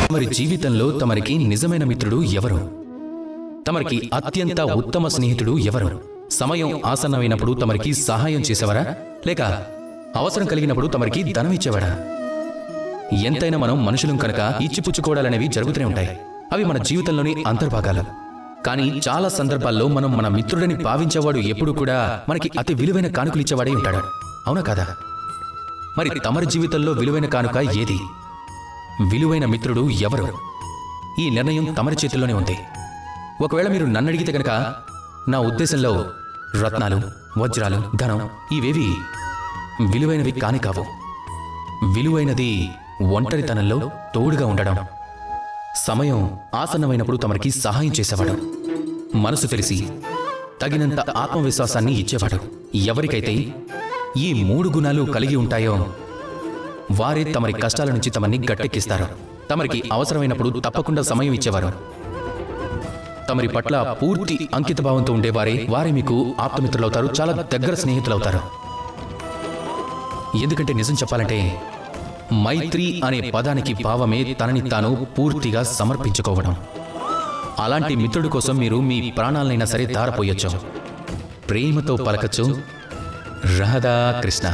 తమరి జీవితంలో తమరికి నిజమైన మిత్రుడు ఎవరు? తమరికి అత్యంత ఉత్తమ స్నేహితుడు ఎవరు? సమయం ఆసన్నమైనప్పుడు తమరికి సహాయం చేసేవారా, లేక అవసరం కలిగినప్పుడు తమరికి ధనం ఇచ్చేవాడా? ఎంతైనా మనం మనుషులం కనుక ఇచ్చిపుచ్చుకోవడాలనేవి జరుగుతూనే ఉంటాయి. అవి మన జీవితంలోని అంతర్భాగాలు. కానీ చాలా సందర్భాల్లో మనం మన మిత్రుడని భావించేవాడు ఎప్పుడు కూడా మనకి అతి విలువైన కానుకలు ఇచ్చేవాడే ఉంటాడు. అవునా కాదా? మరి తమరి జీవితంలో విలువైన కానుక ఏది? విలువైన మిత్రుడు ఎవరు? ఈ నిర్ణయం తమరి చేతుల్లోనే ఉంది. ఒకవేళ మీరు నన్ను అడిగితే కనుక నా ఉద్దేశంలో రత్నాలు, వజ్రాలు, ధనం ఇవేవి విలువైనవి కాని కావు. విలువైనది ఒంటరితనంలో తోడుగా ఉండడం, సమయం ఆసన్నమైనప్పుడు తమరికి సహాయం చేసేవాడు, మనసు తెలిసి తగినంత ఆత్మవిశ్వాసాన్ని ఇచ్చేవాడు. ఎవరికైతే ఈ 3 గుణాలు కలిగి ఉంటాయో వారే తమరి కష్టాల నుంచి తమని గట్టెక్కిస్తారు. తమరికి అవసరమైనప్పుడు తప్పకుండా సమయం ఇచ్చేవారు. తమరి పట్ల పూర్తి అంకితభావంతో వారే మీకు ఆప్తమిత్రులవుతారు, చాలా దగ్గర స్నేహితులవుతారు. ఎందుకంటే నిజం చెప్పాలంటే మైత్రి అనే పదానికి భావమే తనని తాను పూర్తిగా సమర్పించుకోవడం. అలాంటి మిత్రుడి కోసం మీరు మీ ప్రాణాలనైనా సరే ధారపోయొచ్చు. ప్రేమతో పలకచ్చు, రాధా కృష్ణ.